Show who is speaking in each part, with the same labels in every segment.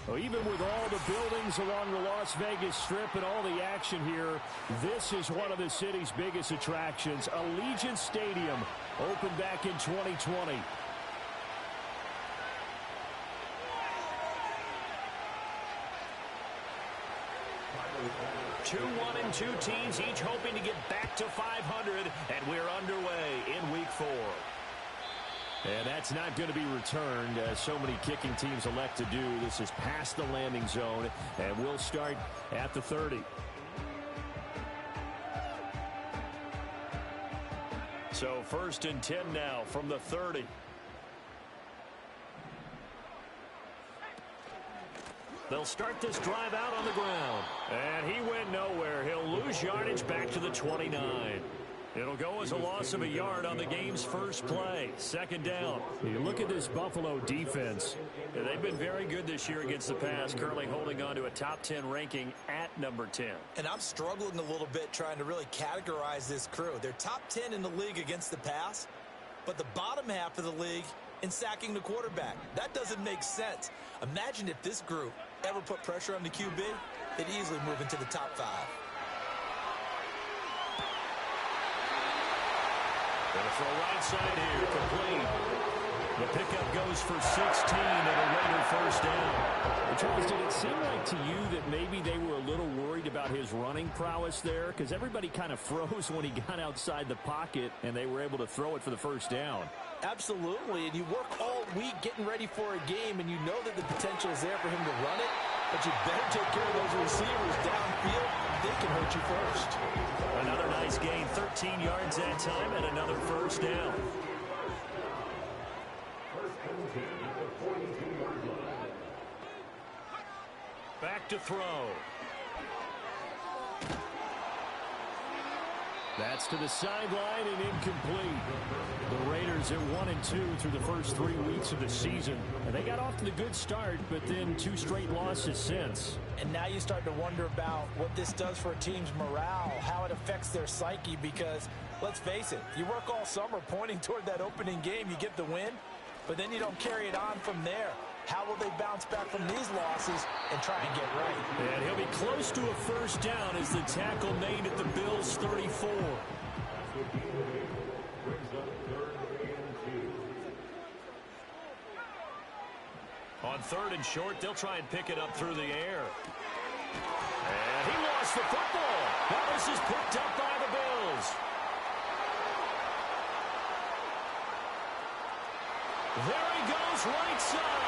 Speaker 1: Well, even with all the buildings along the Las Vegas Strip and all the action here, this is one of the city's biggest attractions. Allegiant Stadium opened back in 2020. Two 1-2 teams, each hoping to get back to 500, and we're underway in Week 4. And that's not going to be returned, as so many kicking teams elect to do. This is past the landing zone, and we'll start at the 30. So 1st and 10 now from the 30. They'll start this drive out on the ground. And he went nowhere. He'll lose yardage back to the 29. It'll go as a loss of a yard on the game's first play. 2nd down. You look at this Buffalo defense. They've been very good this year against the pass, currently holding on to a top 10 ranking at number 10.
Speaker 2: And I'm struggling a little bit trying to really categorize this crew. They're top 10 in the league against the pass, but the bottom half of the league in sacking the quarterback. That doesn't make sense. Imagine if this group ever put pressure on the QB, they'd easily move into the top 5.
Speaker 1: Gonna throw right side here, complete. The pickup goes for 16 and a Raider 1st down. Charles, did it seem like to you that maybe they were a little worried about his running prowess there? Because everybody kind of froze when he got outside the pocket and they were able to throw it for the 1st down.
Speaker 2: Absolutely, and you work all week getting ready for a game, and you know that the potential is there for him to run it, but you better take care of those receivers downfield. They can hurt you first.
Speaker 1: Another nice gain, 13 yards that time, and another 1st down. Back to throw. That's to the sideline and incomplete. The Raiders at 1-2 through the first 3 weeks of the season. And they got off to the good start, but then 2 straight losses since.
Speaker 2: And now you start to wonder about what this does for a team's morale, how it affects their psyche, because let's face it, you work all summer pointing toward that opening game, you get the win, but then you don't carry it on from there. How will they bounce back from these losses and try and get right?
Speaker 1: And he'll be close to a 1st down as the tackle made at the Bills' 34. On 3rd and short, they'll try and pick it up through the air. And he lost the football. Now this is picked up by the Bills. There he goes, right side.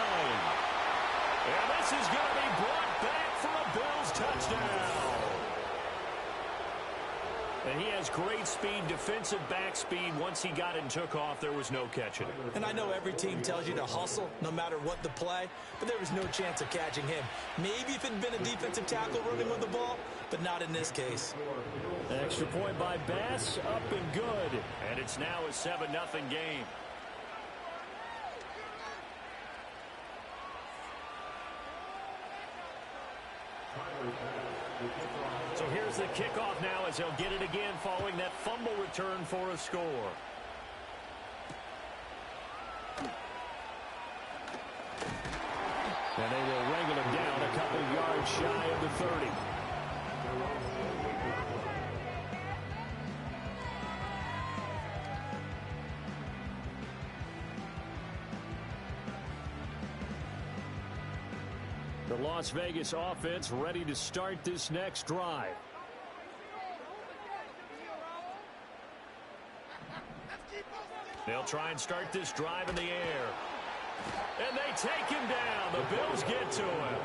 Speaker 1: And this is going to be brought back for a Bills touchdown. And he has great speed, defensive back speed. Once he got it and took off, there was no catching it.
Speaker 2: And I know every team tells you to hustle no matter what the play, but there was no chance of catching him. Maybe if it had been a defensive tackle running with the ball, but not in this case.
Speaker 1: Extra point by Bass, up and good. And it's now a 7-0 game. So here's the kickoff now as he'll get it again following that fumble return for a score. And they will wrangle him down a couple yards shy of the 30. The Las Vegas offense ready to start this next drive. They'll try and start this drive in the air. And they take him down. The Bills get to him.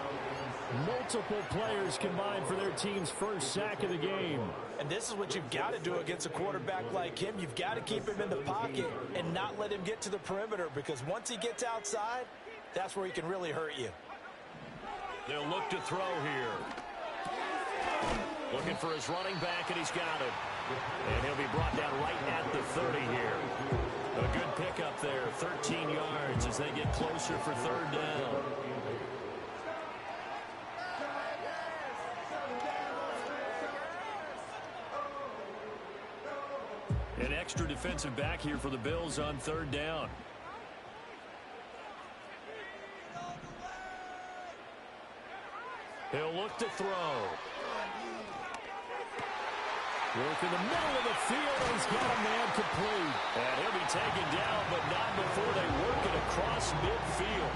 Speaker 1: Multiple players combined for their team's first sack of the game.
Speaker 2: And this is what you've got to do against a quarterback like him. You've got to keep him in the pocket and not let him get to the perimeter, because once he gets outside, that's where he can really hurt you.
Speaker 1: They'll look to throw here. Looking for his running back, and he's got it. And he'll be brought down right at the 30 here. A good pickup there, 13 yards as they get closer for 3rd down. An extra defensive back here for the Bills on 3rd down. He'll look to throw. Work in the middle of the field. He's got a man complete. And he'll be taken down, but not before they work it across midfield.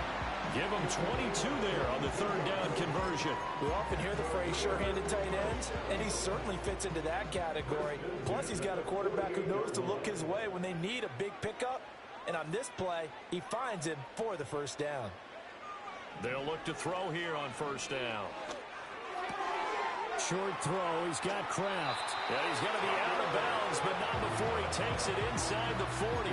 Speaker 1: Give him 22 there on the third down conversion.
Speaker 2: We often hear the phrase sure-handed tight ends, and he certainly fits into that category. Plus, he's got a quarterback who knows to look his way when they need a big pickup. And on this play, he finds him for the first down.
Speaker 1: They'll look to throw here on first down. Short throw. He's got Kraft. And he's going to be out of bounds, but not before he takes it inside the 40.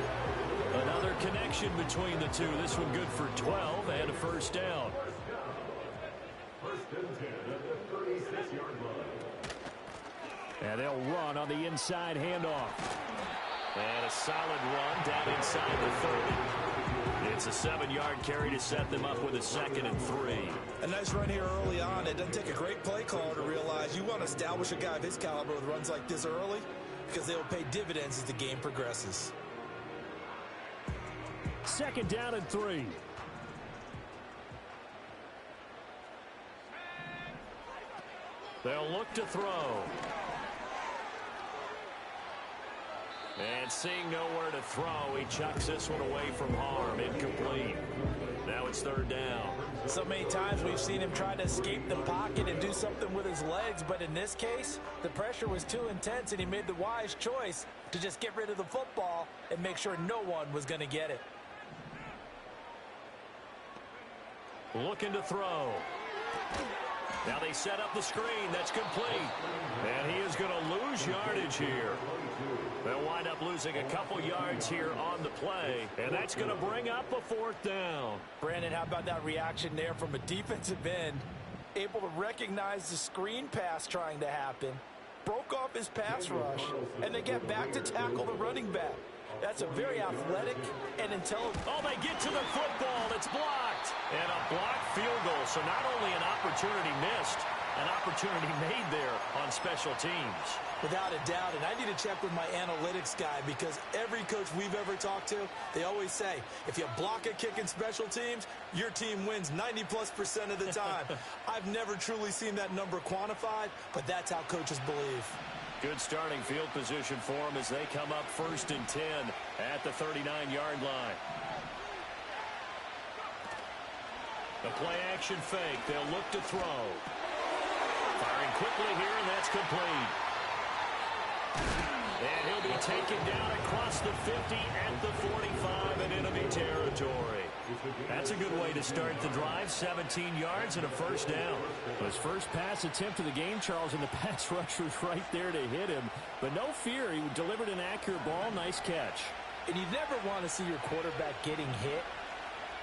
Speaker 1: Another connection between the two. This one good for 12 and a first down. And they'll run on the inside handoff. And a solid run down inside the 30. It's a 7-yard carry to set them up with a 2nd and 3.
Speaker 3: A nice run here early on. It doesn't take a great play caller to realize you want to establish a guy of his caliber with runs like this early because they will pay dividends as the game progresses.
Speaker 1: 2nd down and 3. They'll look to throw. And seeing nowhere to throw, he chucks this one away from harm. Incomplete. Now it's 3rd down.
Speaker 2: So many times we've seen him try to escape the pocket and do something with his legs, but in this case, the pressure was too intense and he made the wise choice to just get rid of the football and make sure no one was going to get it.
Speaker 1: Looking to throw. Now they set up the screen. That's complete. And he is going to lose yardage here. They'll wind up losing a couple yards here on the play. And that's going to bring up a 4th down.
Speaker 2: Brandon, how about that reaction there from a defensive end? Able to recognize the screen pass trying to happen. Broke off his pass rush. And they get back to tackle the running back. That's a very athletic and intelligent.
Speaker 1: Oh, they get to the football. It's blocked. And a blocked field goal. So not only an opportunity missed, an opportunity made there on special teams.
Speaker 3: Without a doubt, and I need to check with my analytics guy because every coach we've ever talked to, they always say, if you block a kick in special teams, your team wins 90+% of the time. I've never truly seen that number quantified, but that's how coaches believe.
Speaker 1: Good starting field position for them as they come up 1st and 10 at the 39-yard line. The play action fake. They'll look to throw. Firing quickly here, and that's complete. And he'll be taken down across the 50 at the 45 in enemy territory. That's a good way to start the drive. 17 yards and a first down. His first pass attempt of the game, Charles, and the pass rush was right there to hit him. But no fear, he delivered an accurate ball. Nice catch.
Speaker 2: And you never want to see your quarterback getting hit.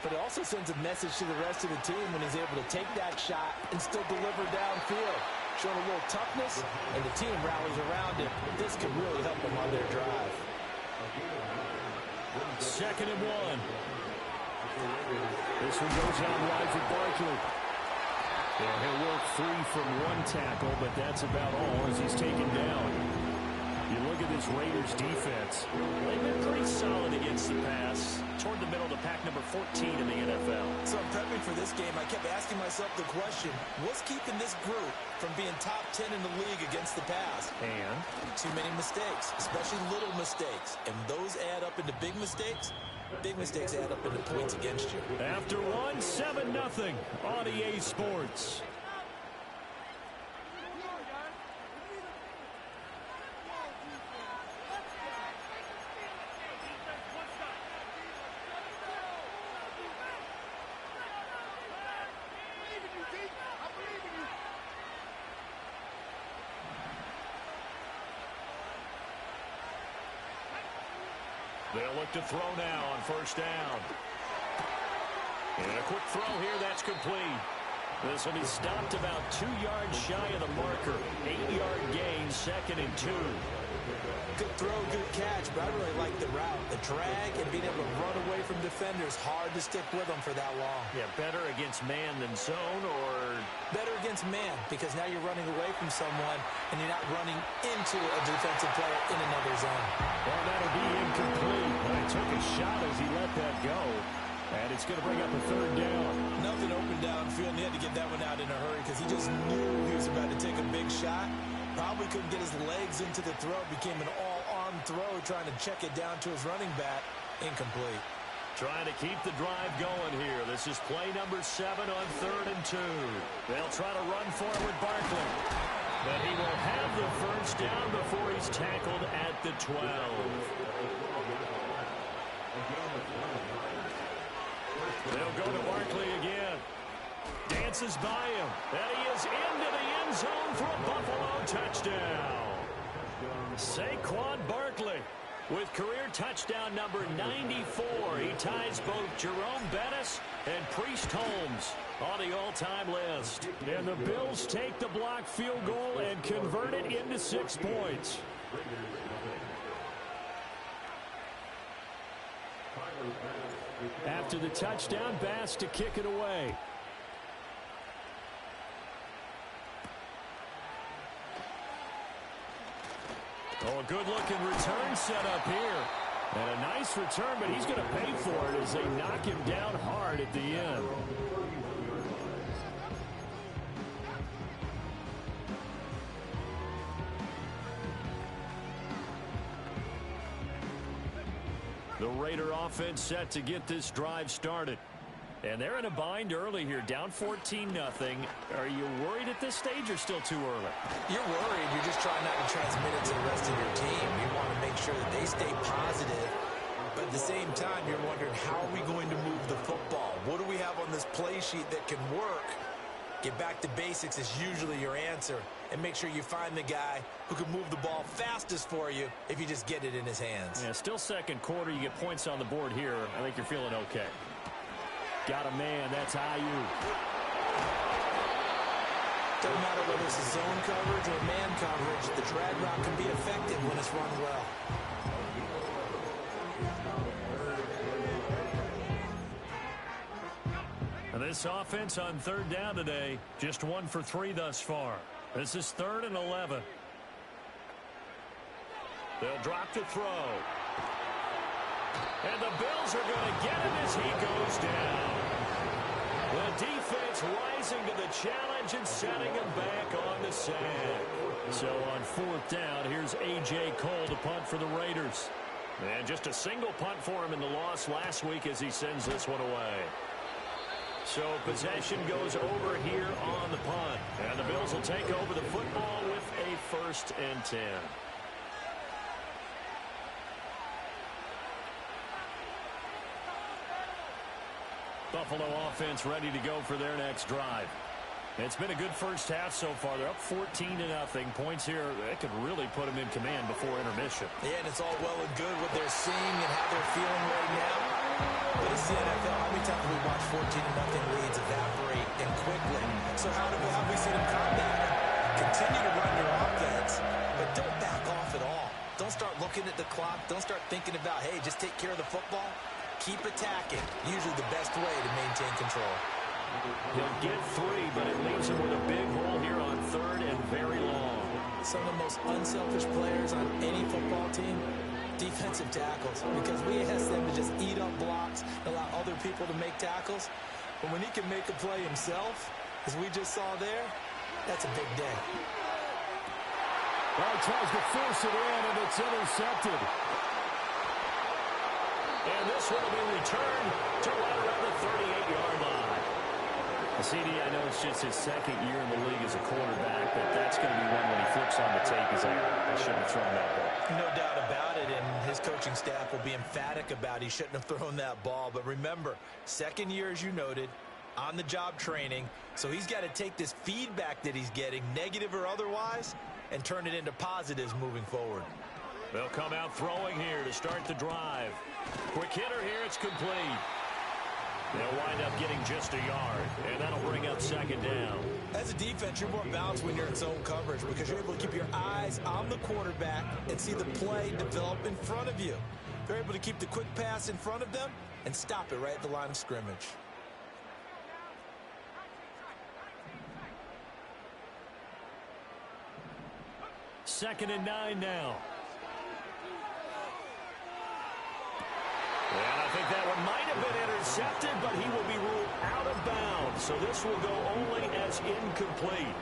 Speaker 2: But it also sends a message to the rest of the team when he's able to take that shot and still deliver downfield. Showing a little toughness, and the team rallies around him. This could really help them on their drive.
Speaker 1: 2nd and 1. This one goes out wide for Barkley. And he'll work free from one tackle, but that's about all as he's taken down. You look at this Raiders defense. They've been pretty solid against the pass. Toward the middle of the pack, number 14 in the NFL.
Speaker 3: So I'm prepping for this game. I kept asking myself the question, what's keeping this group from being top 10 in the league against the pass?
Speaker 1: And?
Speaker 3: Too many mistakes, especially little mistakes. And those add up into big mistakes. Big mistakes add up into points against you.
Speaker 1: After one, 7-0 on EA Sports. They'll look to throw now on first down. And a quick throw here, that's complete. This will be stopped about 2 yards shy of the marker. 8-yard gain, 2nd and 2.
Speaker 3: Good throw, good catch, but I really like the route. The drag and being able to run away from defenders, hard to stick with them for that long.
Speaker 1: Yeah, better against man than zone, or?
Speaker 3: Better against man, because now you're running away from someone and you're not running into a defensive player in another zone.
Speaker 1: Well, that'll be incomplete. But he took a shot as he let that go. And it's going to bring up a 3rd down.
Speaker 3: Nothing open downfield, and he had to get that one out in a hurry because because he just knew he was about to take a big shot. Probably couldn't get his legs into the throw. Became an all-arm throw, trying to check it down to his running back. Incomplete.
Speaker 1: Trying to keep the drive going here. This is play number 7 on 3rd and 2. They'll try to run for it with Barkley. But he will have the first down before he's tackled at the 12. They'll go to Barkley again. Dances by him. And he is into the end zone for a Buffalo touchdown. Saquon Barkley with career touchdown number 94. He ties both Jerome Bettis and Priest Holmes on the all-time list. And the Bills take the blocked field goal and convert it into 6 points. After the touchdown, Bass to kick it away. Oh, a good-looking return set up here. And a nice return, but he's going to pay for it as they knock him down hard at the end. The Raider offense set to get this drive started. And they're in a bind early here, down 14-0. Are you worried at this stage or still too early?
Speaker 3: You're worried. You're just trying not to transmit it to the rest of your team. You want to make sure that they stay positive. But at the same time, you're wondering, how are we going to move the football? What do we have on this play sheet that can work? Get back to basics is usually your answer. And make sure you find the guy who can move the ball fastest for you if you just get it in his hands.
Speaker 1: Yeah, still second quarter. You get points on the board here. I think you're feeling okay. Got a man. That's Ayuk.
Speaker 3: Doesn't matter whether it's zone coverage or man coverage. The drag route can be effective when it's run well.
Speaker 1: And this offense on 3rd down today, just 1 for 3 thus far. This is 3rd and 11. They'll drop to throw. And the Bills are going to get him as he goes down. The defense rising to the challenge and setting him back on the sack. So on 4th down, here's A.J. Cole to punt for the Raiders. And just a single punt for him in the loss last week as he sends this one away. So possession goes over here on the punt. And the Bills will take over the football with a 1st and 10. Buffalo offense ready to go for their next drive. It's been a good first half so far. They're up 14-0. Points here, that could really put them in command before intermission.
Speaker 3: Yeah, and it's all well and good what they're seeing and how they're feeling right now. But it's the NFL. How many times have we watched 14-0 leads evaporate and quickly? So how have we seen them combat it? Continue to run your offense, but don't back off at all. Don't start looking at the clock. Don't start thinking about, hey, just take care of the football. Keep attacking. Usually the best way to maintain control.
Speaker 1: He'll get 3, but it leaves him with a big hole here on 3rd and very long.
Speaker 3: Some of the most unselfish players on any football team, defensive tackles, because we ask them to just eat up blocks and allow other people to make tackles. But when he can make a play himself, as we just saw there, that's a big day.
Speaker 1: Well, he tries to force it in, and it's intercepted. And this one will be returned to right around the 38-yard line. CD, I know it's just his 2nd year in the league as a quarterback, but that's going to be one when he flips on the tape. He's like, I shouldn't have thrown that ball.
Speaker 3: No doubt about it, and his coaching staff will be emphatic about he shouldn't have thrown that ball. But remember, 2nd year, as you noted, on-the-job training, so he's got to take this feedback that he's getting, negative or otherwise, and turn it into positives moving forward.
Speaker 1: They'll come out throwing here to start the drive. Quick hitter here, it's complete. They'll wind up getting just a yard, and that'll bring up 2nd down.
Speaker 3: As a defense, you're more balanced when you're in zone coverage because you're able to keep your eyes on the quarterback and see the play develop in front of you. They're able to keep the quick pass in front of them and stop it right at the line of scrimmage.
Speaker 1: Second and 9 now. And I think think that one might have been intercepted, but he will be ruled out of bounds. So this will go only as incomplete.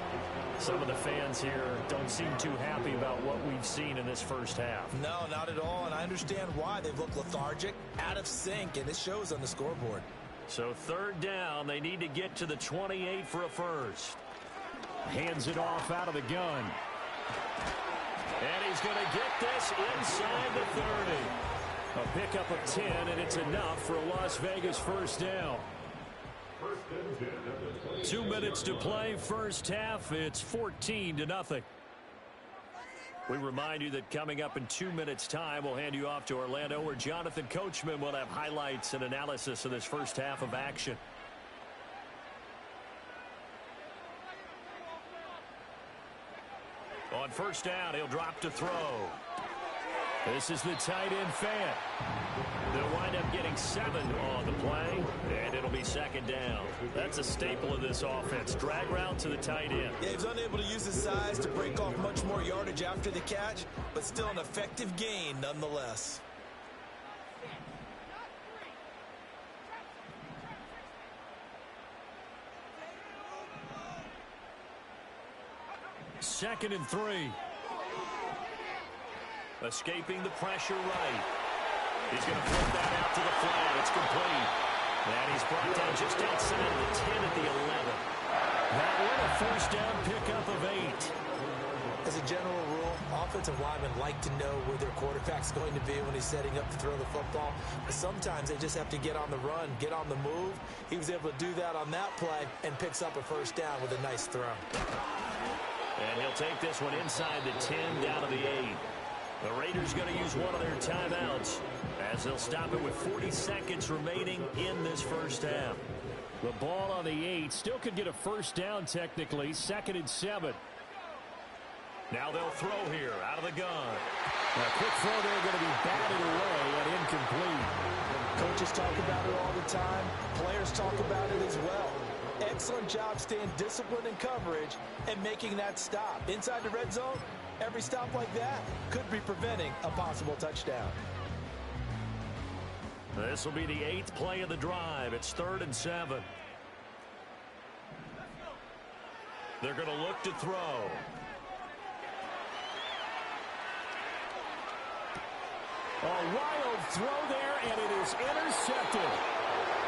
Speaker 1: Some of the fans here don't seem too happy about what we've seen in this first half.
Speaker 2: No, not at all, and I understand why. They've looked lethargic, out of sync, and it shows on the scoreboard.
Speaker 1: So third down, they need to get to the 28 for a first. Hands it off out of the gun. And he's going to get this inside the 30. A pickup of 10, and it's enough for a Las Vegas first down. 2 minutes to play, first half. It's 14-0. We remind you that coming up in 2 minutes' time, we'll hand you off to Orlando, where Jonathan Coachman will have highlights and analysis of this first half of action. On first down, he'll drop to throw. This is the tight end fan. They'll wind up getting 7 on the play, and it'll be second down. That's a staple of this offense. Drag route to the tight end.
Speaker 2: Yeah, he's unable to use his size to break off much more yardage after the catch, but still an effective gain nonetheless.
Speaker 1: Second and 3. Escaping the pressure right. He's going to flip that out to the flat. It's complete. And he's brought down just outside of the 10 at the 11. That one a first down pickup of 8.
Speaker 2: As a general rule, offensive linemen like to know where their quarterback's going to be when he's setting up to throw the football. But sometimes they just have to get on the run, get on the move. He was able to do that on that play and picks up a first down with a nice throw.
Speaker 1: And he'll take this one inside the 10 down to the 8. The Raiders going to use one of their timeouts as they'll stop it with 40 seconds remaining in this first half. The ball on the 8 still could get a first down technically. Second and 7. Now they'll throw here out of the gun. A quick throw there going to be batted away and incomplete.
Speaker 2: Coaches talk about it all the time. Players talk about it as well. Excellent job staying disciplined in coverage and making that stop. Inside the red zone, every stop like that could be preventing a possible touchdown.
Speaker 1: This will be the 8th play of the drive. It's 3rd and 7. They're going to look to throw. A wild throw there, and it is intercepted.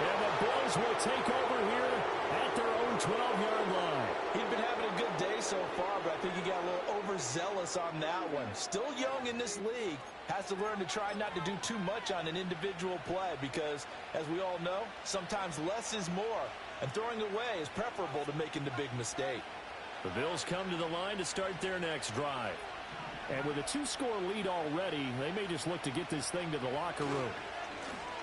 Speaker 1: And the Bills will take over here at their own 12-yard line.
Speaker 2: He'd been having a good day so far, but I think he got a little overzealous on that one. Still young in this league. Has to learn to try not to do too much on an individual play because, as we all know, sometimes less is more. And throwing away is preferable to making the big mistake.
Speaker 1: The Bills come to the line to start their next drive. And with a 2-score lead already, they may just look to get this thing to the locker room.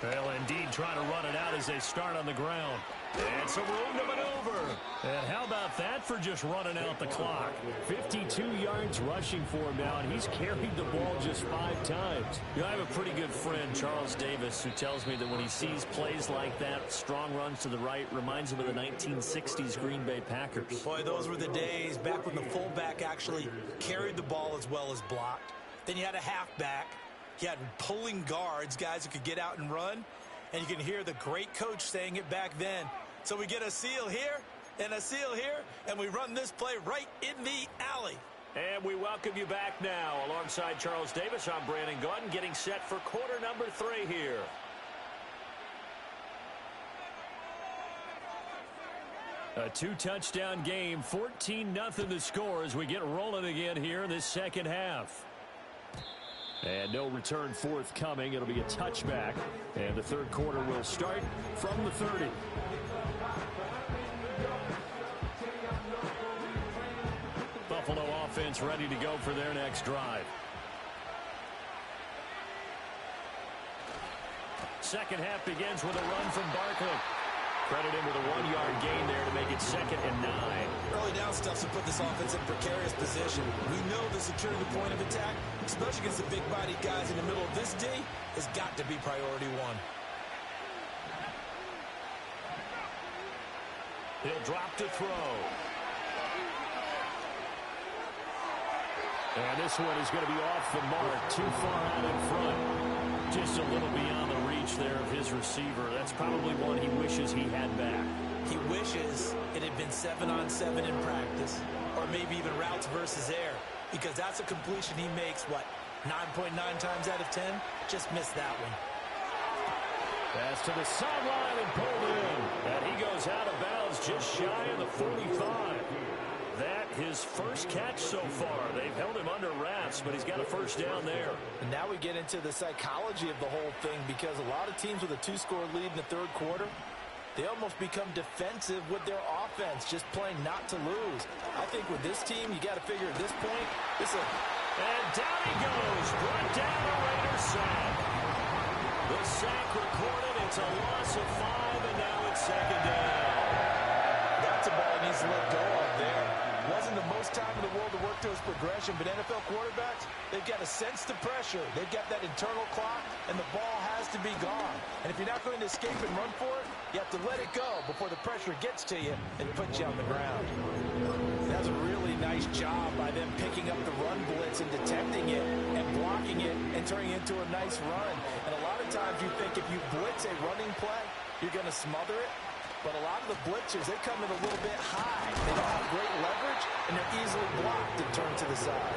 Speaker 1: They'll indeed try to run it out as they start on the ground. And some room to maneuver. And how about that for just running out the clock? 52 yards rushing for him now, and he's carried the ball just 5 times. You know, I have a pretty good friend, Charles Davis, who tells me that when he sees plays like that, strong runs to the right, reminds him of the 1960s Green Bay Packers.
Speaker 2: Boy, those were the days back when the fullback actually carried the ball as well as blocked. Then you had a halfback. You had pulling guards, guys who could get out and run. And you can hear the great coach saying it back then. So we get a seal here and a seal here, and we run this play right in the alley.
Speaker 1: And we welcome you back now. Alongside Charles Davis, I'm Brandon Gaudin, getting set for quarter number 3 here. A 2-touchdown game, 14-0 the score as we get rolling again here in this second half. And no return forthcoming. It'll be a touchback. And the third quarter will start from the 30. Buffalo offense ready to go for their next drive. Second half begins with a run from Barkley. Credit him with a 1-yard gain there to make it 2nd and 9.
Speaker 2: Early down stuff to put this offense in precarious position. We know this is turning the point of attack, especially against the big-bodied guys in the middle of this D, has got to be priority 1.
Speaker 1: He'll drop to throw. And this one is going to be off the mark, too far out in front. Just a little beyond the reach there of his receiver. That's probably one he wishes he had back.
Speaker 2: He wishes it had been 7-on-7 in practice, or maybe even routes versus air, because that's a completion he makes, what, 9.9 times out of 10? Just missed that one.
Speaker 1: Pass to the sideline and pulled in. And he goes out of bounds just shy of the 45. That his first catch so far. They've held him under wraps, but he's got a first down there.
Speaker 2: And now we get into the psychology of the whole thing, because a lot of teams with a 2-score lead in the third quarter, they almost become defensive with their offense, just playing not to lose. I think with this team, you got to figure at this point,
Speaker 1: and down he goes, brought down a Raider sack. The sack recorded, it's a loss of 5, and now it's second down.
Speaker 2: That's a ball he needs to let go of there. Wasn't the most time in the world to work to his progression, but NFL quarterbacks, they've got to sense the pressure. They've got that internal clock, and the ball has to be gone. And if you're not going to escape and run for it, you have to let it go before the pressure gets to you and puts you on the ground. That's a really nice job by them picking up the run blitz and detecting it and blocking it and turning it into a nice run. And a lot of times you think if you blitz a running play, you're going to smother it. But a lot of the blitzers, they come in a little bit high. They don't have great leverage, and they're easily blocked and turned to the side.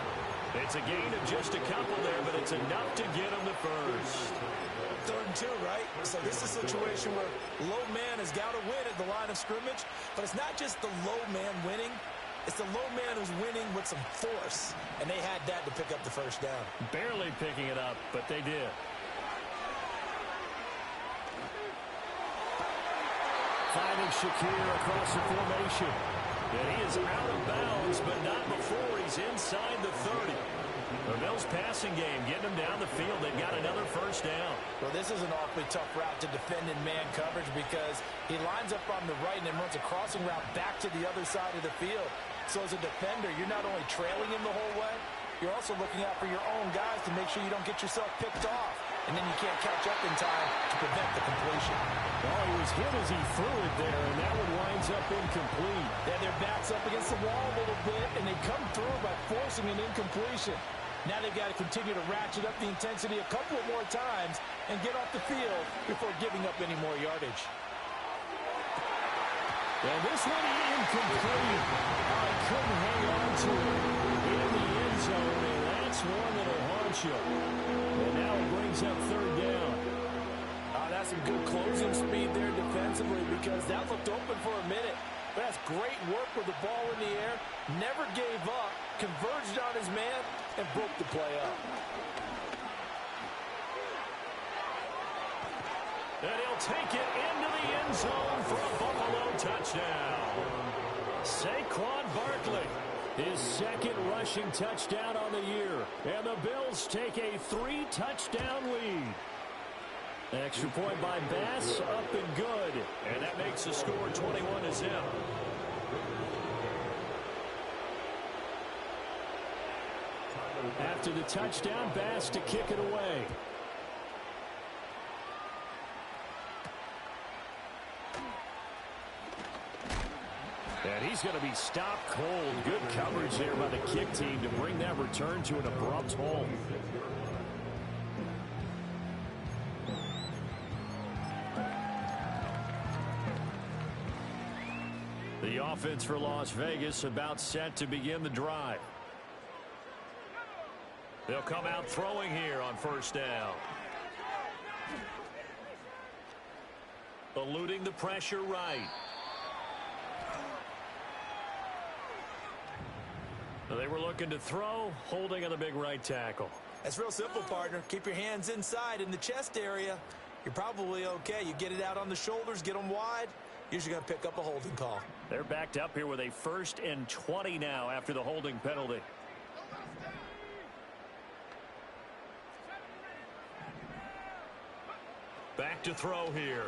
Speaker 1: It's a gain of just a couple there, but it's enough to get them the first.
Speaker 2: 3rd and 2, right? So this is a situation where low man has got to win at the line of scrimmage, but it's not just the low man winning. It's the low man who's winning with some force, and they had that to pick up the first down.
Speaker 1: Barely picking it up, but they did. Finding Shakir across the formation. And he is out of bounds, but not before he's inside the 30. The Bills' passing game getting them down the field. They've got another first down.
Speaker 2: Well, this is an awfully tough route to defend in man coverage, because he lines up on the right and then runs a crossing route back to the other side of the field. So as a defender, you're not only trailing him the whole way, you're also looking out for your own guys to make sure you don't get yourself picked off. And then you can't catch up in time to prevent the completion.
Speaker 1: Oh, he was hit as he threw it there, and that one winds up incomplete.
Speaker 2: Yeah, their back's up against the wall a little bit, and they come through by forcing an incompletion. Now they've got to continue to ratchet up the intensity a couple of more times and get off the field before giving up any more yardage.
Speaker 1: And this one incomplete. I couldn't hang on to it in the end zone, and that's one that'll haunt you. And now it brings up 3rd down.
Speaker 2: That's some good closing speed there defensively, because that looked open for a minute. But that's great work with the ball in the air. Never gave up, converged on his man, and broke the play up.
Speaker 1: And he'll take it into the end zone for a Buffalo touchdown. Saquon Barkley, his 2nd rushing touchdown on the year. And the Bills take a 3-touchdown lead. Extra point by Bass, up and good. And that makes the score 21-0. After the touchdown, Bass to kick it away. And he's going to be stopped cold. Good coverage there by the kick team to bring that return to an abrupt halt. The offense for Las Vegas about set to begin the drive. They'll come out throwing here on first down. Eluding the pressure right. They were looking to throw, holding on the big right tackle.
Speaker 2: That's real simple, partner. Keep your hands inside in the chest area. You're probably okay. You get it out on the shoulders, get them wide. Usually going to pick up a holding call.
Speaker 1: They're backed up here with a 1st and 20 now after the holding penalty. Back to throw here.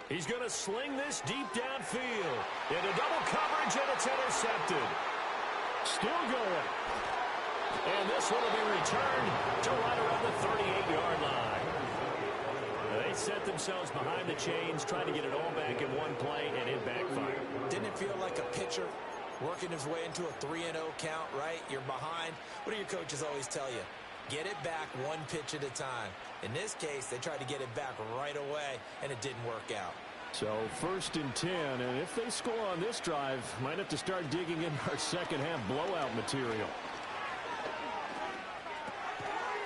Speaker 1: He's going to sling this deep downfield. Into double coverage, and it's intercepted. Still going. And this one will be returned to right around the 38-yard line. They set themselves behind the chains, trying to get it all back in one play, and it backfired.
Speaker 2: Didn't it feel like a pitcher working his way into a 3-0 count, right? You're behind. What do your coaches always tell you? Get it back one pitch at a time. In this case, they tried to get it back right away, and it didn't work out.
Speaker 1: So 1st and 10, and if they score on this drive, might have to start digging in our second half blowout material.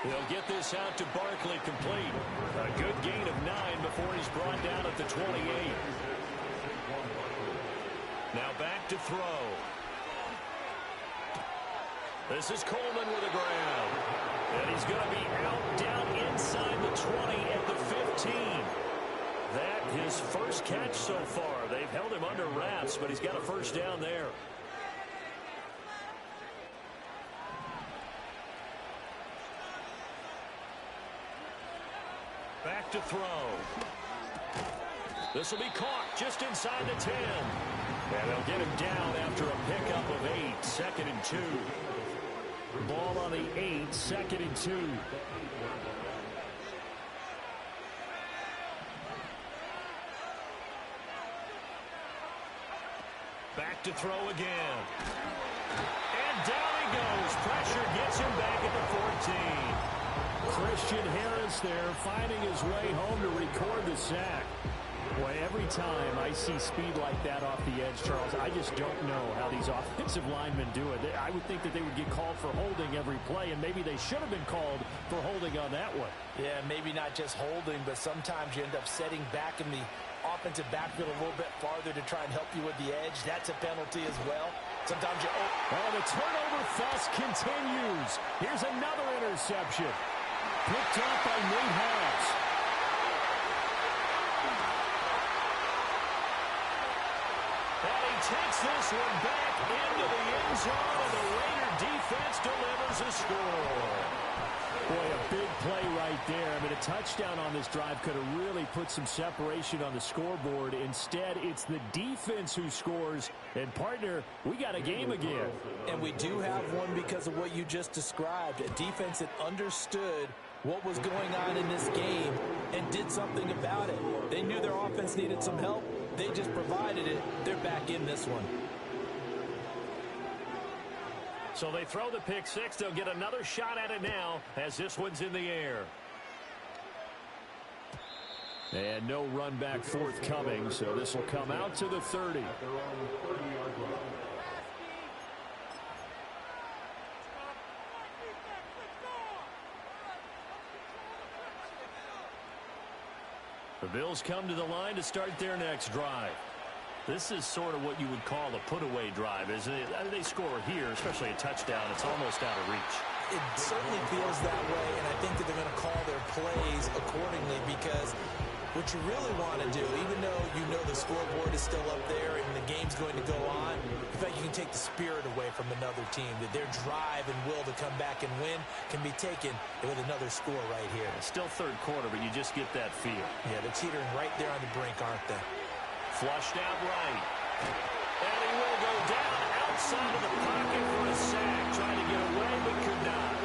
Speaker 1: They'll get this out to Barkley complete. A good gain of 9 before he's brought down at the 28. Now back to throw. This is Coleman with a grab. And he's going to be out down inside the 20 at the 15. That his first catch so far. They've held him under wraps, but he's got a first down there. Back to throw. This will be caught just inside the 10. And they'll get him down after a pickup of 8. 2nd and 2. Ball on the 8. 2nd and 2. Back to throw again. And down he goes. Pressure gets him back at the 14. Christian Harris there finding his way home to record the sack. Boy, every time I see speed like that off the edge, Charles, I just don't know how these offensive linemen do it. I would think that they would get called for holding every play, and maybe they should have been called for holding on that one.
Speaker 2: Yeah, maybe not just holding, but sometimes you end up setting back in the offensive backfield a little bit farther to try and help you with the edge. That's a penalty as well. Sometimes you...
Speaker 1: Oh, the turnover fest continues. Here's another interception. Picked up by Nate House. And he takes this one back into the end zone, and the Raider defense delivers a score. Boy, a big play right there. I mean, a touchdown on this drive could have really put some separation on the scoreboard. Instead, it's the defense who scores. And, partner, we got a game again.
Speaker 2: And we do have one because of what you just described. A defense that understood what was going on in this game and did something about it. They knew their offense needed some help. They just provided it. They're back in this one.
Speaker 1: So they throw the pick six. They'll get another shot at it now as this one's in the air. And no run back forthcoming, so this will come out to the 30. The Bills come to the line to start their next drive. This is sort of what you would call a put-away drive, isn't it? They score here, especially a touchdown. It's almost out of reach.
Speaker 2: It certainly feels that way, and I think that they're going to call their plays accordingly because what you really want to do, even though you know the scoreboard is still up there and the game's going to go on, in fact, you can take the spirit away from another team, that their drive and will to come back and win can be taken with another score right here.
Speaker 1: It's still third quarter, but you just get that feel.
Speaker 2: Yeah, they're teetering right there on the brink, aren't they?
Speaker 1: Flushed out right. And he will go down outside of the pocket for a sack. Trying to get away, but could not.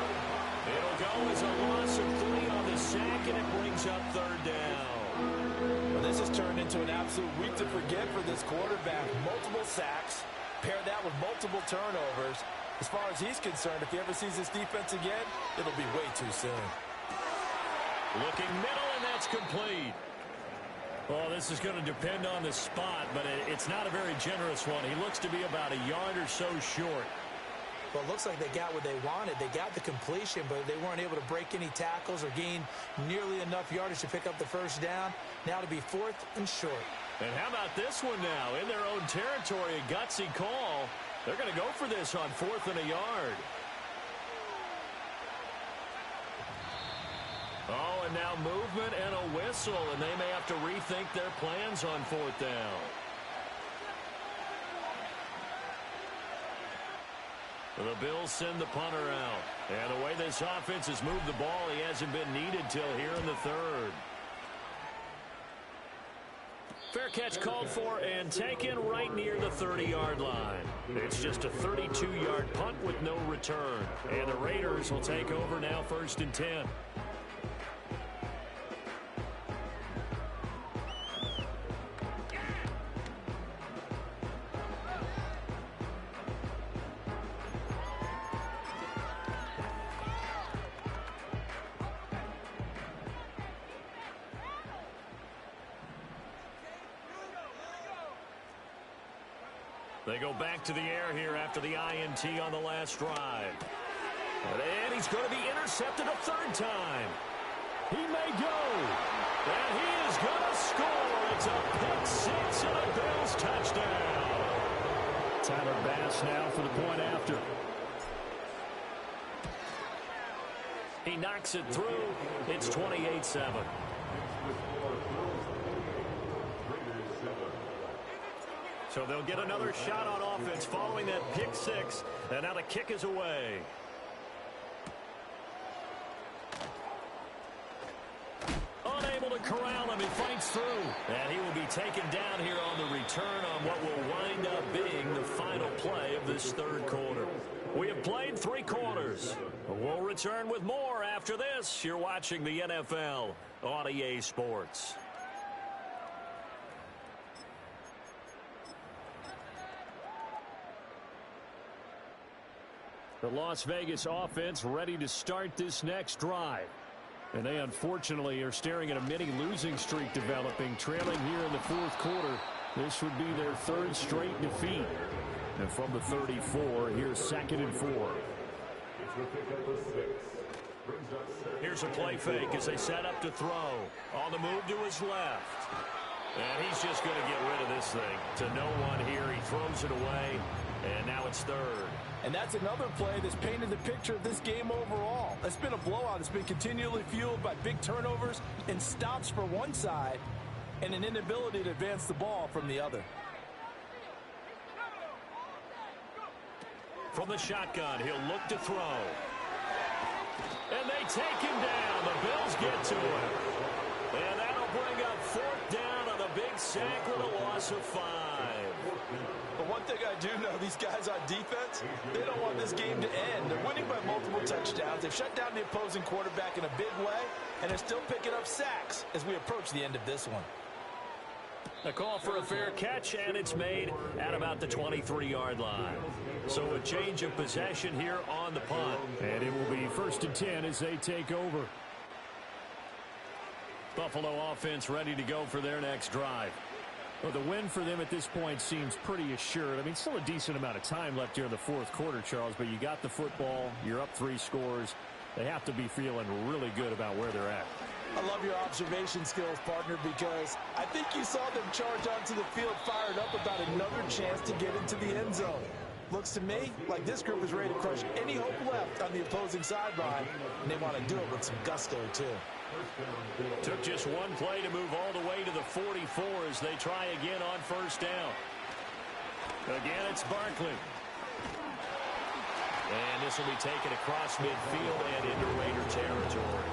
Speaker 1: It'll go as a loss of 3 on the sack, and it brings up third down.
Speaker 2: Well, this has turned into an absolute week to forget for this quarterback. Multiple sacks. Pair that with multiple turnovers. As far as he's concerned, if he ever sees this defense again, it'll be way too soon.
Speaker 1: Looking middle, and that's complete. Well, this is going to depend on the spot, but it's not a very generous one. He looks to be about a yard or so short.
Speaker 2: Well, it looks like they got what they wanted. They got the completion, but they weren't able to break any tackles or gain nearly enough yardage to pick up the first down. Now to be 4th and short.
Speaker 1: And how about this one now? In their own territory, a gutsy call. They're going to go for this on 4th and a yard. Oh, and now movement and a whistle, and they may have to rethink their plans on 4th down. The Bills send the punter out. And the way this offense has moved the ball, he hasn't been needed till here in the 3rd. Fair catch called for and taken right near the 30-yard line. It's just a 32-yard punt with no return. And the Raiders will take over now 1st and 10. They go back to the air here after the INT on the last drive. And he's going to be intercepted a third time. He may go. And he is going to score. It's a pick six and a Bills touchdown. Tyler Bass now for the point after. He knocks it through. It's 28-7. So they'll get another shot on offense following that pick six. And now the kick is away. Unable to corral him. He fights through. And he will be taken down here on the return on what will wind up being the final play of this third quarter. We have played 3 quarters. We'll return with more after this. You're watching the NFL on EA Sports. The Las Vegas offense ready to start this next drive. And they unfortunately are staring at a mini losing streak developing, trailing here in the fourth quarter. This would be their 3rd straight defeat. And from the 34, here's 2nd and 4. Here's a play fake as they set up to throw. On the move to his left. And he's just going to get rid of this thing. To no one here. He throws it away. And now it's 3rd.
Speaker 2: And that's another play that's painted the picture of this game overall. It's been a blowout. It's been continually fueled by big turnovers and stops for one side and an inability to advance the ball from the other.
Speaker 1: From the shotgun, he'll look to throw. And they take him down. The Bills get to him. And that'll bring up 4th down on a big sack with a loss of 5.
Speaker 2: But one thing I do know, these guys on defense, they don't want this game to end. They're winning by multiple touchdowns. They've shut down the opposing quarterback in a big way, and they're still picking up sacks as we approach the end of this one.
Speaker 1: A call for a fair catch, and it's made at about the 23-yard line. So a change of possession here on the punt. And it will be 1st and 10 as they take over. Buffalo offense ready to go for their next drive. Well, the win for them at this point seems pretty assured. I mean, still a decent amount of time left here in the fourth quarter, Charles, but you got the football, you're up 3 scores. They have to be feeling really good about where they're at.
Speaker 2: I love your observation skills, partner, because I think you saw them charge onto the field fired up about another chance to get into the end zone. Looks to me like this group is ready to crush any hope left on the opposing sideline, and they want to do it with some gusto, too.
Speaker 1: Took just one play to move all the way to the 44 as they try again on 1st down. Again, it's Barkley. And this will be taken across midfield and into Raider territory.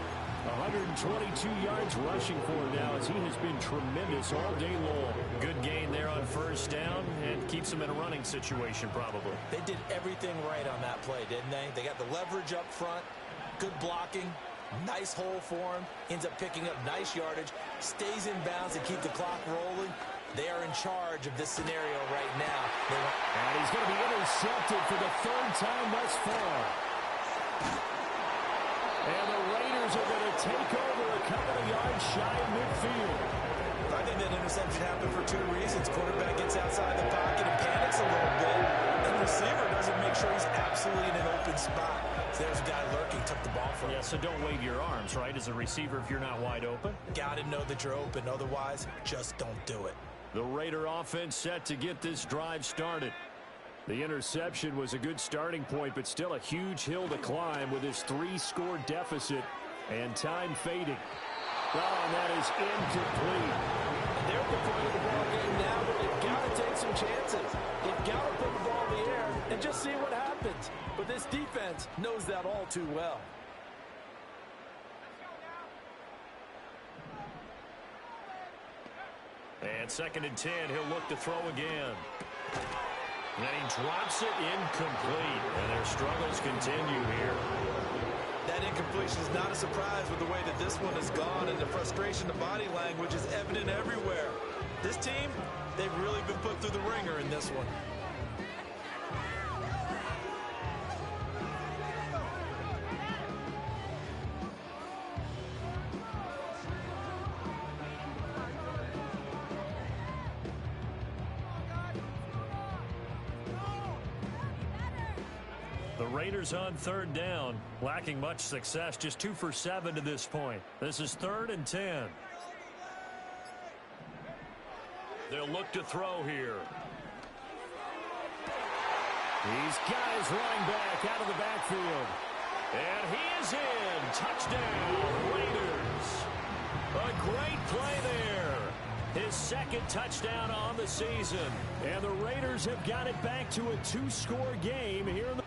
Speaker 1: 122 yards rushing for him now as he has been tremendous all day long. Good gain there on 1st down and keeps him in a running situation probably.
Speaker 2: They did everything right on that play, didn't they? They got the leverage up front, good blocking, nice hole for him, ends up picking up nice yardage, stays in bounds to keep the clock rolling. They are in charge of this scenario right now.
Speaker 1: And he's going to be intercepted for the 3rd time thus far. And the Raiders are going to take over a couple of yards shy of midfield.
Speaker 2: I think that interception happened for 2 reasons. Quarterback gets outside the pocket and panics a little bit. And the receiver doesn't make sure he's absolutely in an open spot. So there's a guy lurking, took the ball from him.
Speaker 1: Yeah, so don't wave your arms, right, as a receiver if you're not wide open.
Speaker 2: Got to know that you're open. Otherwise, just don't do it.
Speaker 1: The Raider offense set to get this drive started. The interception was a good starting point, but still a huge hill to climb with his 3-score deficit and time fading. Oh, and that is incomplete.
Speaker 2: And they're at the point of the ball game now, but they've got to take some chances. They've got to put the ball in the air and just see what happens. But this defense knows that all too well.
Speaker 1: And 2nd and 10, he'll look to throw again. And he drops it incomplete. And their struggles continue here.
Speaker 2: That incompletion is not a surprise with the way that this one has gone, and the frustration, the body language is evident everywhere. This team, they've really been put through the ringer in this one.
Speaker 1: The Raiders on third down, lacking much success, just 2 for 7 to this point. This is 3rd and 10. They'll look to throw here. He's got his running back out of the backfield. And he is in. Touchdown, Raiders. A great play there. His 2nd touchdown on the season. And the Raiders have got it back to a 2-score game here in the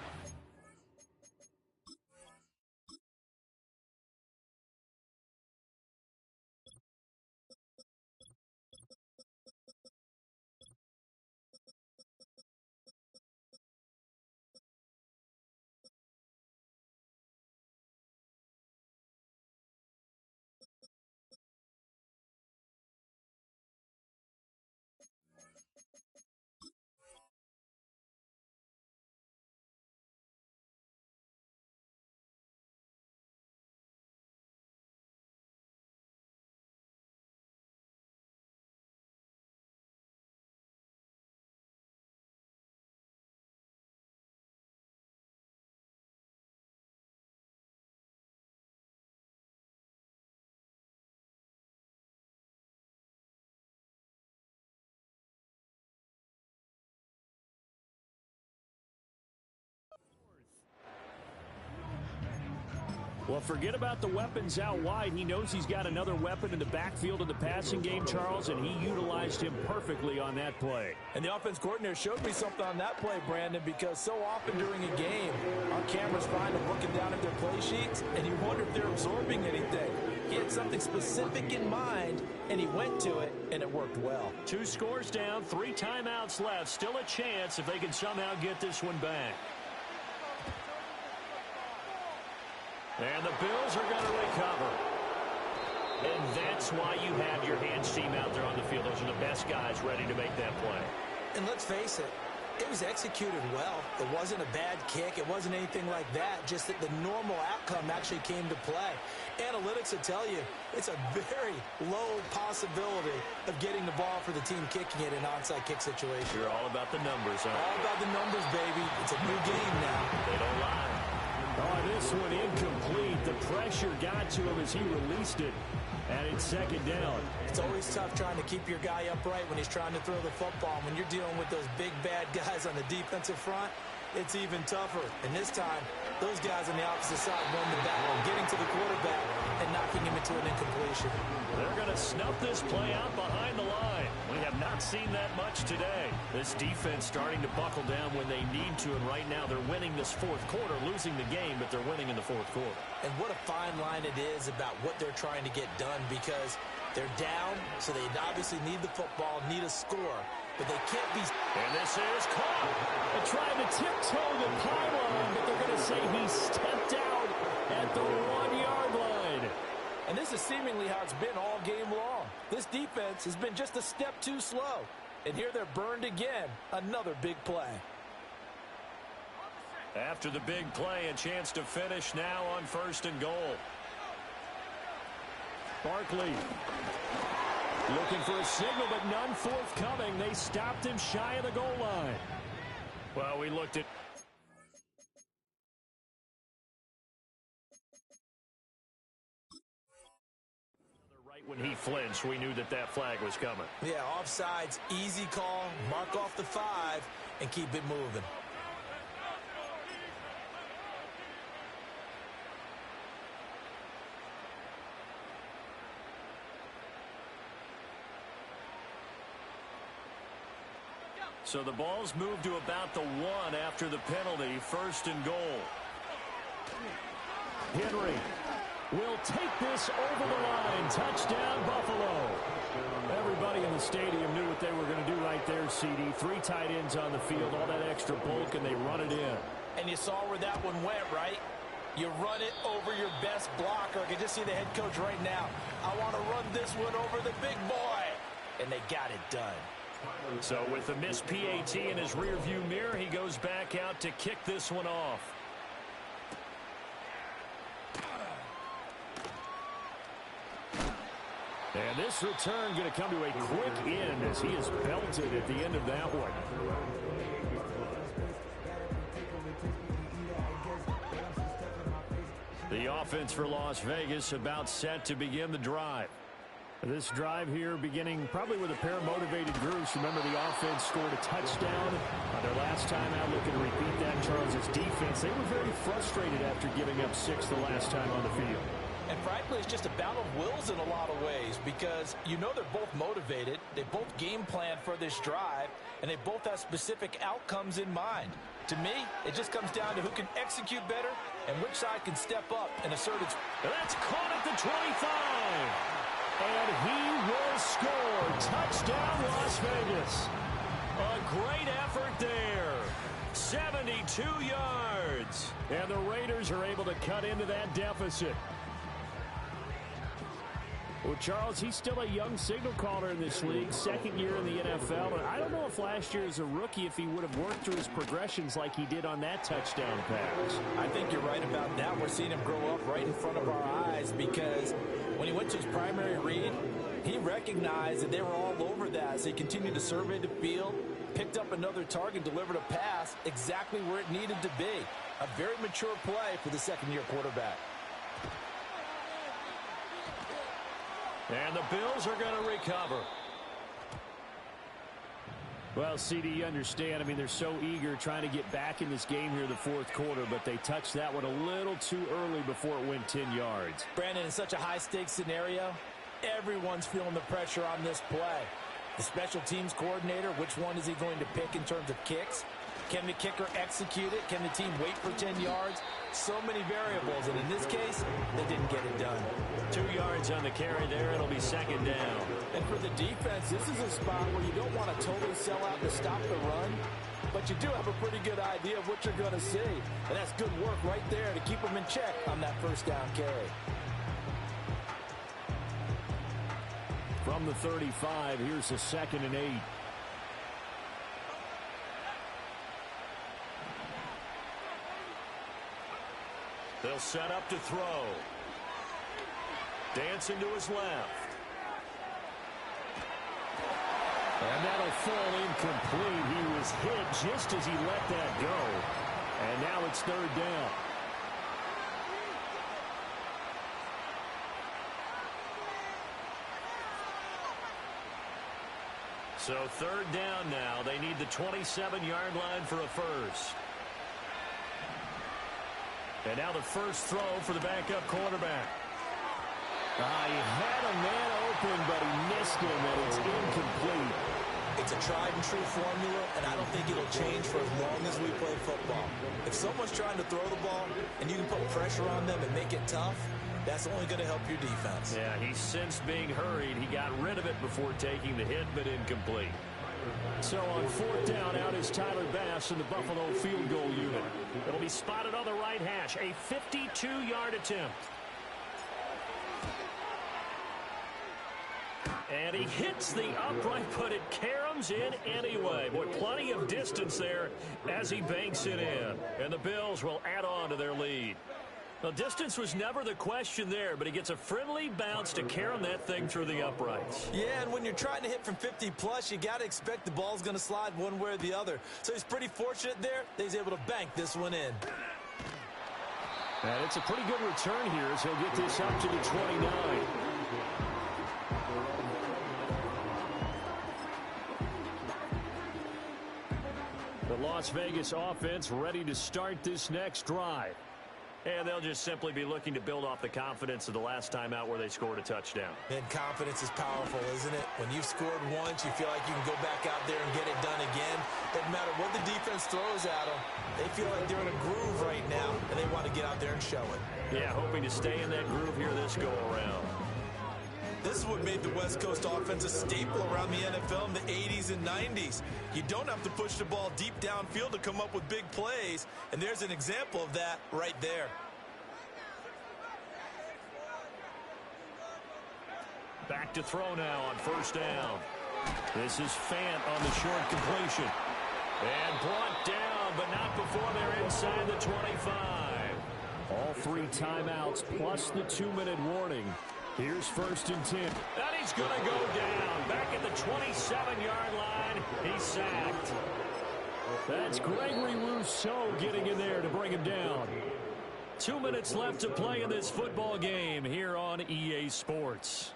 Speaker 1: Well, forget about the weapons out wide. He knows he's got another weapon in the backfield of the passing game, Charles, and he utilized him perfectly on that play.
Speaker 2: And the offense coordinator showed me something on that play, Brandon, because so often during a game, our cameras find them looking down at their play sheets, and you wonder if they're absorbing anything. He had something specific in mind, and he went to it, and it worked well.
Speaker 1: 2 scores down, 3 timeouts left. Still a chance if they can somehow get this one back. And the Bills are going to recover. And that's why you have your hands team out there on the field. Those are the best guys ready to make that play.
Speaker 3: And let's face it, it was executed well. It wasn't a bad kick. It wasn't anything like that. Just that the normal outcome actually came to play. Analytics will tell you it's a very low possibility of getting the ball for the team kicking it in an onside kick situation.
Speaker 1: You're all about the numbers, huh?
Speaker 3: All about the numbers, baby. It's a new game now.
Speaker 1: They don't lie. Oh, this one incomplete. The pressure got to him as he released it. And it's 2nd down.
Speaker 3: It's always tough trying to keep your guy upright when he's trying to throw the football. When you're dealing with those big, bad guys on the defensive front, it's even tougher. And this time, those guys on the opposite side won the battle, getting to the quarterback and knocking him into an incompletion.
Speaker 1: They're going to snuff this play out behind the line. We have not seen that much today. This defense starting to buckle down when they need to, and right now they're winning this 4th quarter, losing the game, but they're winning in the 4th quarter.
Speaker 3: And what a fine line it is about what they're trying to get done, because they're down, so they obviously need the football, need a score, but they can't be...
Speaker 1: And this is caught. They're trying to tiptoe the pylon, but they're going to say he stepped out at the 1-yard line.
Speaker 2: And this is seemingly how it's been all game long. This defense has been just a step too slow. And here they're burned again. Another big play.
Speaker 1: After the big play, a chance to finish now on 1st and goal. Barkley looking for a signal, but none forthcoming. They stopped him shy of the goal line. Well, we looked at... Right when he flinched, we knew that flag was coming.
Speaker 3: Yeah, offsides, easy call, mark off the 5, and keep it moving.
Speaker 1: So the ball's moved to about the 1 after the penalty. 1st and goal. Henry will take this over the line. Touchdown, Buffalo. Everybody in the stadium knew what they were going to do right there, CD. 3 tight ends on the field, all that extra bulk, and they run it in.
Speaker 2: And you saw where that one went, right? You run it over your best blocker. I can just see the head coach right now. I want to run this one over the big boy. And they got it done.
Speaker 1: So with the missed PAT in his rearview mirror, he goes back out to kick this one off. And this return going to come to a quick end as he is belted at the end of that one. The offense for Las Vegas about set to begin the drive.
Speaker 4: This drive here beginning probably with a pair of motivated groups. Remember, the offense scored a touchdown on their last time out. Looking to repeat that. Charles' defense, they were very frustrated after giving up 6 the last time on the field.
Speaker 2: And frankly, it's just a battle of wills in a lot of ways because you know they're both motivated. They both game plan for this drive, and they both have specific outcomes in mind. To me, it just comes down to who can execute better and which side can step up and assert its...
Speaker 1: That's caught at the 25. And he will score. Touchdown, Las Vegas. A great effort there. 72 yards. And the Raiders are able to cut into that deficit.
Speaker 4: Well, Charles, he's still a young signal caller in this league, second year in the NFL. And I don't know if last year as a rookie, if he would have worked through his progressions like he did on that touchdown pass.
Speaker 2: I think you're right about that. We're seeing him grow up right in front of our eyes because when he went to his primary read, he recognized that they were all over that. So he continued to survey the field, picked up another target, delivered a pass exactly where it needed to be. A very mature play for the second-year quarterback.
Speaker 1: And the Bills are going to recover.
Speaker 4: Well, CD, you understand. I mean, they're so eager trying to get back in this game here in the fourth quarter, but they touched that one a little too early before it went 10 yards.
Speaker 2: Brandon, in such a high-stakes scenario, everyone's feeling the pressure on this play. The special teams coordinator, which one is he going to pick in terms of kicks? Can the kicker execute it? Can the team wait for 10 yards? So many variables, and in this case, they didn't get it done.
Speaker 1: 2 yards on the carry there. It'll be second down.
Speaker 2: And for the defense, this is a spot where you don't want to totally sell out to stop the run, but you do have a pretty good idea of what you're going to see. And that's good work right there to keep them in check on that first down carry.
Speaker 4: From the 35, here's a 2nd and 8.
Speaker 1: They'll set up to throw. Dancing to his left.
Speaker 4: And that'll fall incomplete. He was hit just as he let that go. And now it's 3rd down.
Speaker 1: So 3rd down now. They need the 27-yard line for a first. And now the first throw for the backup quarterback.
Speaker 4: He had a man open, but he missed him, and it's incomplete.
Speaker 3: It's a tried-and-true formula, and I don't think it'll change for as long as we play football. If someone's trying to throw the ball and you can put pressure on them and make it tough, that's only going to help your defense.
Speaker 1: Yeah, he's since being hurried. He got rid of it before taking the hit, but incomplete.
Speaker 4: So on 4th down, out is Tyler Bass in the Buffalo field goal unit.
Speaker 1: It'll be spotted on the right hash. A 52-yard attempt. And he hits the upright, but it caroms in anyway. Boy, plenty of distance there as he banks it in. And the Bills will add on to their lead. Well, distance was never the question there, but he gets a friendly bounce to carom that thing through the uprights.
Speaker 3: Yeah, and when you're trying to hit from 50-plus, you got to expect the ball's going to slide one way or the other. So he's pretty fortunate there that he's able to bank this one in.
Speaker 4: And it's a pretty good return here as he'll get this up to the 29. The Las Vegas offense ready to start this next drive.
Speaker 1: And they'll just simply be looking to build off the confidence of the last time out where they scored a touchdown.
Speaker 3: And confidence is powerful, isn't it? When you've scored once, you feel like you can go back out there and get it done again. Doesn't matter what the defense throws at them. They feel like they're in a groove right now, and they want to get out there and show it.
Speaker 1: Yeah, hoping to stay in that groove here this go-around.
Speaker 3: This is what made the West Coast offense a staple around the NFL in the 80s and 90s. You don't have to push the ball deep downfield to come up with big plays, and there's an example of that right there.
Speaker 1: Back to throw now on 1st down. This is Fant on the short completion. And brought down, but not before they're inside the 25.
Speaker 4: All 3 timeouts plus the 2-minute warning. Here's 1st and 10.
Speaker 1: And he's going to go down. Back at the 27-yard line. He's sacked.
Speaker 4: That's Gregory Rousseau getting in there to bring him down.
Speaker 1: 2 minutes left to play in this football game here on EA Sports.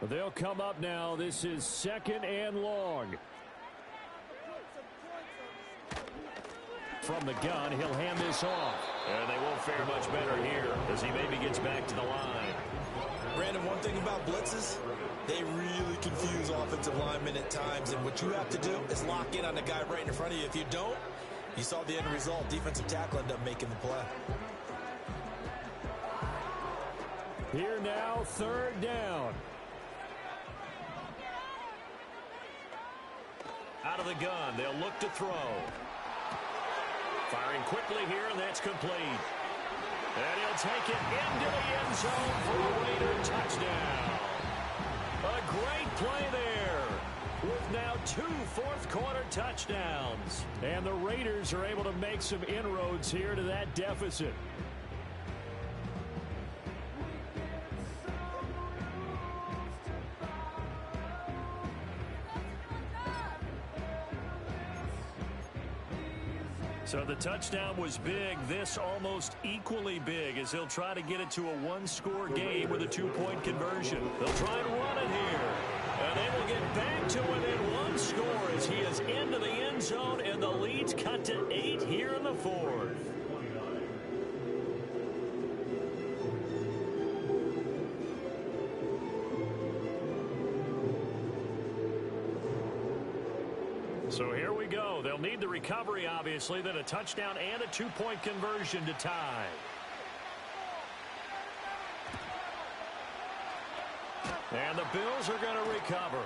Speaker 4: They'll come up now. This is 2nd and long. From the gun, he'll hand this off.
Speaker 1: And they won't fare much better here as he maybe gets back to the line.
Speaker 3: Brandon, one thing about blitzes, they really confuse offensive linemen at times, and what you have to do is lock in on the guy right in front of you. If you don't, you saw the end result. Defensive tackle ended up making the play.
Speaker 4: Here now, 3rd down.
Speaker 1: Out of the gun, they'll look to throw. Firing quickly here, and that's complete. And he'll take it into the end zone for a Raider touchdown. A great play there with now 2 fourth-quarter touchdowns.
Speaker 4: And the Raiders are able to make some inroads here to that deficit.
Speaker 1: So the touchdown was big. This almost equally big as he'll try to get it to a 1-score game with a 2-point conversion. They'll try and run it here. And they will get back to within 1 score as he is into the end zone, and the lead's cut to 8 here in the 4th. So here we go. They'll need the recovery, obviously, then a touchdown and a 2-point conversion to tie. And the Bills are going to recover.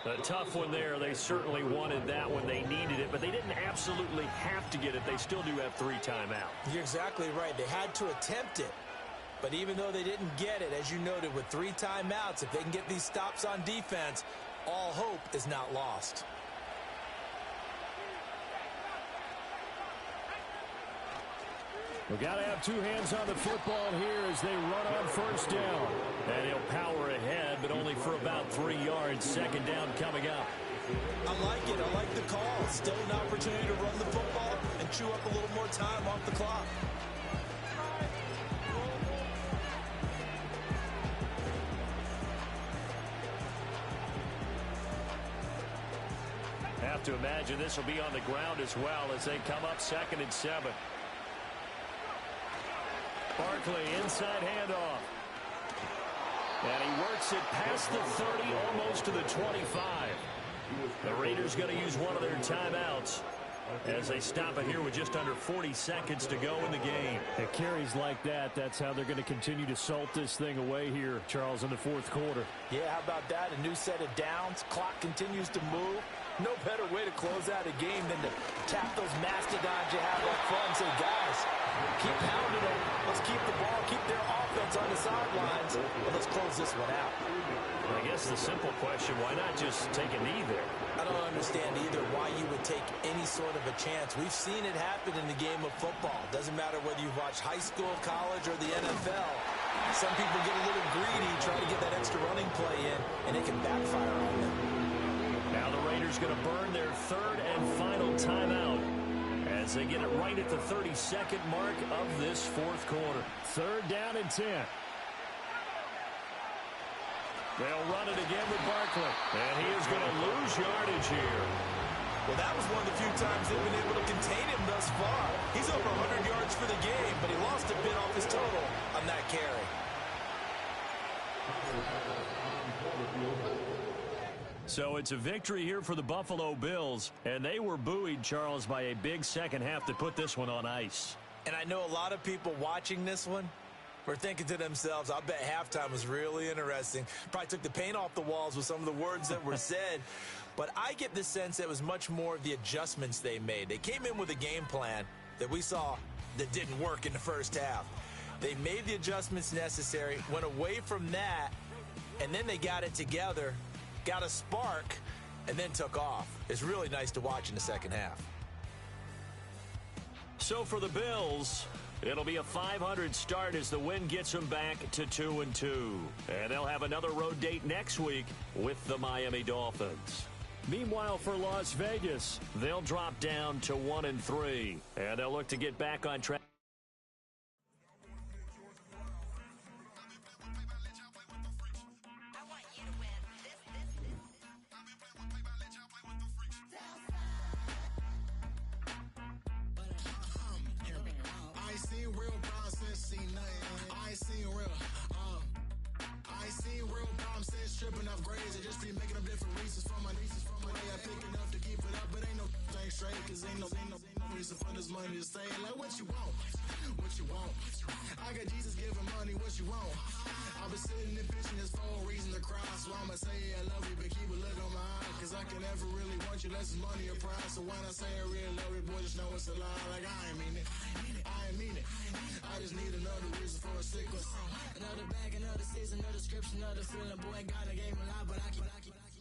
Speaker 1: A tough one there. They certainly wanted that one. They needed it, but they didn't absolutely have to get it. They still do have 3 timeouts.
Speaker 3: You're exactly right. They had to attempt it. But even though they didn't get it, as you noted, with 3 timeouts, if they can get these stops on defense, all hope is not lost.
Speaker 4: We've got to have 2 hands on the football here as they run on 1st down.
Speaker 1: And he'll power ahead, but only for about 3 yards. 2nd down coming up.
Speaker 3: I like it. I like the call. Still an opportunity to run the football and chew up a little more time off the clock.
Speaker 1: Have to imagine this will be on the ground as well as they come up 2nd and 7. Barkley, inside handoff. And he works it past the 30, almost to the 25. The Raiders going to use one of their timeouts as they stop it here with just under 40 seconds to go in the game.
Speaker 4: It carries like that. That's how they're going to continue to salt this thing away here, Charles, in the 4th quarter.
Speaker 2: Yeah, how about that? A new set of downs. Clock continues to move. No better way to close out a game than to tap those mastodons you have up front and say, guys, keep pounding them. Let's keep the ball, keep their offense on the sidelines, and let's close this one out.
Speaker 1: I guess the simple question, why not just take a knee there?
Speaker 3: I don't understand either why you would take any sort of a chance. We've seen it happen in the game of football. Doesn't matter whether you watch high school, college, or the NFL. Some people get a little greedy, try to get that extra running play in, and it can backfire on them.
Speaker 1: Now the Raiders going to burn their 3rd and final timeout as they get it right at the 32nd mark of this 4th quarter.
Speaker 4: 3rd down and 10.
Speaker 1: They'll run it again with Barkley. And he is going to lose yardage here.
Speaker 3: Well, that was one of the few times they've been able to contain him thus far. He's over 100 yards for the game, but he lost a bit off his total on that carry.
Speaker 1: So it's a victory here for the Buffalo Bills, and they were buoyed, Charles, by a big second half to put this one on ice.
Speaker 3: And I know a lot of people watching this one were thinking to themselves, I bet halftime was really interesting. Probably took the paint off the walls with some of the words that were said. But I get the sense that it was much more of the adjustments they made. They came in with a game plan that we saw that didn't work in the first half. They made the adjustments necessary, went away from that, and then they got it together, got a spark, and then took off. It's really nice to watch in the second half.
Speaker 1: So for the Bills, it'll be a .500 start as the win gets them back to 2-2. And they'll have another road date next week with the Miami Dolphins. Meanwhile, for Las Vegas, they'll drop down to 1-3, and they'll look to get back on track.
Speaker 5: Tripping off grades, I just be making up different reasons for my nieces. From my day I pick enough to keep it up, but ain't no thing straight, cause ain't no reason for this money to stay. Like what you want, what you want. I got Jesus giving money, what you want. I've been sitting and pitching this for a reason to cry, so I'ma say I love you, but keep a look on my eye, cause I can never really want you unless it's money or prize. So when I say I really love you, boy, just know it's a lie. Like I ain't mean it, I ain't mean it. I just need another reason for a sickle. Another bag, another season, another description, another feeling. Boy, God, I gave him a lot, but I keep.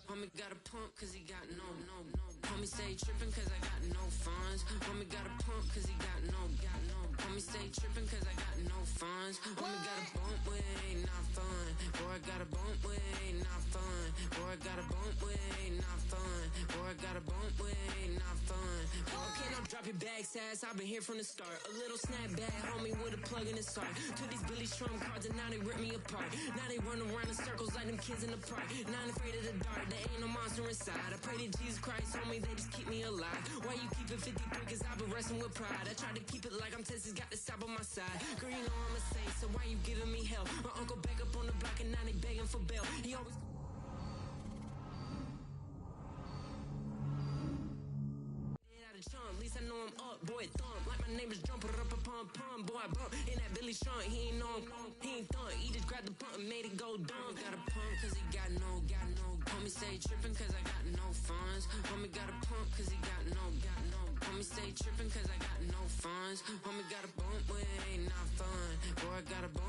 Speaker 5: Homie got a pump cause he got no. Homie stay tripping cause I got no funds. Homie got a pump cause he got no. Homie stay tripping cause I got no funds. Homie got a bump with ain't not fun. Boy, I got a bump with ain't not fun. Boy, I got a bump with ain't not fun. Boy, I got a bump with ain't not fun. Okay, now drop your bag, sass. I've been here from the start. A little snapback, homie, with a plug in the start. Took these Billy Strum cards and now they rip me apart. Now they run around in circles like them kids in the park. Not afraid of the dark, there ain't no monster inside. I pray to Jesus Christ, homie, they just keep me alive. Why you keep it 53? Cause I've been wrestling with pride. I try to keep it like I'm Texas, got the stop on my side. Girl, you know I'm a saint, so why you giving me hell? My uncle back up on the block and now they begging for bail. He always... At least I know I'm up, boy, thump. Like my neighbors jumping up a pum. Boy, I bump in that Billy Strong. He ain't know he ain't thump. He just grabbed the pump and made it go dumb. Got a pump cause he got no. Homie stay tripping cause I got no funds. Homie got a pump cause he got no. Homie stay tripping cause I got no funds. Homie got a bump with ain't not fun. Boy, I got a bump.